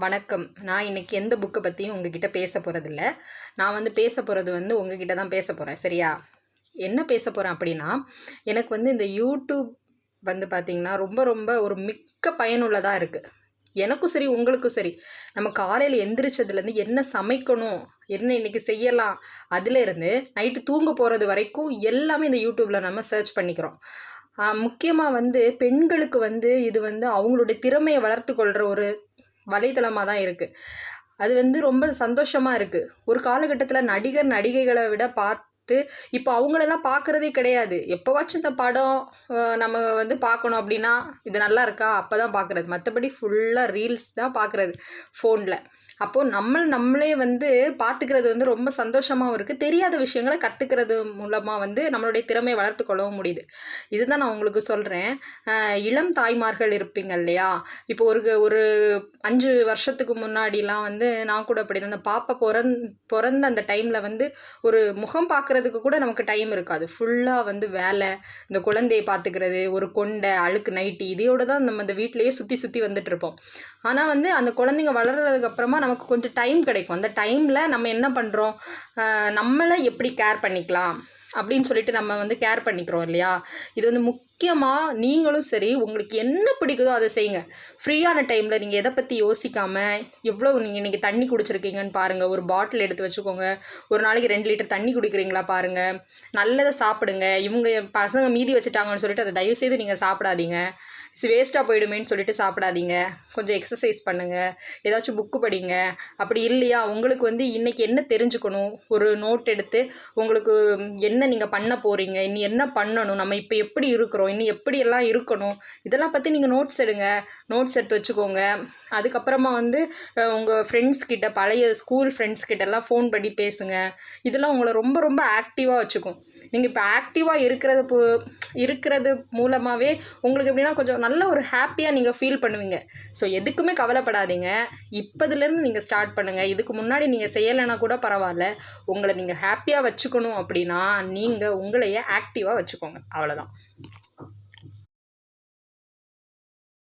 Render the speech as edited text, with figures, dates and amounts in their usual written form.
வணக்கம். நான் இன்னைக்கு எந்த புக்க பத்தியும் உங்ககிட்ட பேச போறதில்ல. நான் பேச போறது உங்ககிட்ட தான் பேச போறேன். சரியா? என்ன பேச போறேன் அப்படின்னா, எனக்கு இந்த YouTube பார்த்தீங்கன்னா, ரொம்ப ரொம்ப ஒரு மிக்க பயனுள்ளதா இருக்கு. எனக்கும் சரி, உங்களுக்கும் சரி. நம்ம காலையில எந்திரிச்சதுலேருந்து என்ன சமைக்கணும், என்ன இன்னைக்கு செய்யலாம், அதிலேருந்து நைட்டு தூங்க போறது வரைக்கும் எல்லாமே இந்த YouTubeல நம்ம சர்ச் பண்ணிக்கிறோம். முக்கியமா பெண்களுக்கு இது அவங்களுடைய திறமைய வளர்த்துக் கொள்ற ஒரு வலைத்தளமா தான் இருக்கு. அது ரொம்ப சந்தோஷமா இருக்கு. ஒரு காலகட்டத்தில நடிகர், நடிகைகள விட பார்த்து, இப்ப அவங்களெல்லாம் பார்க்கிறதே கிடையாது. எப்பவாச்சும் இந்த படம் நம்ம பார்க்கணும் அப்டின்னா, இது நல்லா இருக்கா? அப்பதான் பார்க்குறது. மத்தபடி ஃபுல்லா ரீல்ஸ் தான் பார்க்குறது ஃபோன்ல. அப்போ நம்மளே பார்த்துக்கிறது ரொம்ப சந்தோஷமாவும் இருக்கு. தெரியாத விஷயங்கள கத்துக்கிறது மூலமா நம்மளுடைய திறமைய வளர்த்துக் கொள்ளவும் முடியுது. இதுதான் நான் உங்களுக்கு சொல்றேன். இளம் தாய்மார்கள் இருப்பீங்க இல்லையா? இப்போ ஒரு 5 வருஷத்துக்கு முன்னாடிலாம் நான் கூட அப்படிதான். அந்த பாப்பா பொறந்த அந்த டைம்ல ஒரு முகம் பார்க்கறதுக்கு கூட நமக்கு டைம் இருக்காது. ஃபுல்லா வேலை, இந்த குழந்தைய பார்த்துக்கிறது, ஒரு கொண்ட, அழுக்கு நைட்டி இதையோட தான் நம்ம அந்த வீட்லயே சுத்தி சுத்தி வந்துட்டுருப்போம். ஆனா அந்த குழந்தைங்க வளர்றதுக்கு அப்புறமா நமக்கு கொஞ்சம் டைம் கிடைக்கும். அந்த டைம்ல நம்ம என்ன பண்றோம்? நம்மள எப்படி கேர் பண்ணிக்கலாம்? அப்படின்னு சொல்லிட்டு நம்ம கேர் பண்ணிக்கிறோம் இல்லையா? இது முக்கியமா நீங்களும் சரி, உங்களுக்கு என்ன பிடிக்குதோ அத செய்யுங்க. ஃப்ரீயான டைம்ல நீங்க எத பத்தி யோசிக்காம, எவ்வளவு நீங்க இன்னைக்கு தண்ணி குடிச்சிருக்கீங்கன்னு பாருங்க. ஒரு பாட்டில் எடுத்து வச்சுக்கோங்க. ஒரு நாளைக்கு 2 லிட்டர் தண்ணி குடிக்கிறீங்களா பாருங்க. நல்லத சாப்பிடுங்க. இவங்க பசங்க மீதி வச்சுட்டாங்கன்னு சொல்லிட்டு அத தயவு செய்து நீங்க சாப்பிடாதீங்க. வேஸ்ட்டா போயிடுமேன்னு சொல்லிட்டு சாப்பிடாதீங்க. கொஞ்சம் எக்ஸர்சைஸ் பண்ணுங்க. ஏதாச்சும் புக்கு படிங்க. அப்படி இல்லையா, உங்களுக்கு இன்னைக்கு என்ன தெரிஞ்சுக்கணும், ஒரு நோட் எடுத்து உங்களுக்கு என்ன நீங்க பண்ண போறீங்க, இனி என்ன பண்ணணும், நம்ம இப்ப எப்படி இருக்கிறோம், இனி எப்படியெல்லாம் இருக்கணும், இதெல்லாம் பத்தி நீங்க நோட்ஸ் எடுங்க. நோட்ஸ் எடுத்து வச்சுக்கோங்க. அதுக்கப்புறமா உங்க ஃப்ரெண்ட்ஸ் கிட்ட, பழைய ஸ்கூல் ஃப்ரெண்ட்ஸ் கிட்டலாம் ஃபோன் பண்ணி பேசுங்க. இதெல்லாம் உங்கள ரொம்ப ரொம்ப ஆக்டிவா வச்சுக்கும். நீங்க இப்ப ஆக்டிவா இருக்கிறது மூலமாவே உங்களுக்கு எப்படின்னா கொஞ்சம் நல்ல ஒரு ஹாப்பியா நீங்க ஃபீல் பண்ணுவீங்க. ஸோ எதுக்குமே கவலைப்படாதீங்க. இப்பதிலேருந்து நீங்க ஸ்டார்ட் பண்ணுங்க. இதுக்கு முன்னாடி நீங்க செய்யலைன்னா கூட பரவால்ல. உங்கள நீங்க ஹாப்பியா வச்சுக்கணும் அப்படின்னா, நீங்க உங்களையே ஆக்டிவா வச்சுக்கோங்க. அவ்வளோதான்.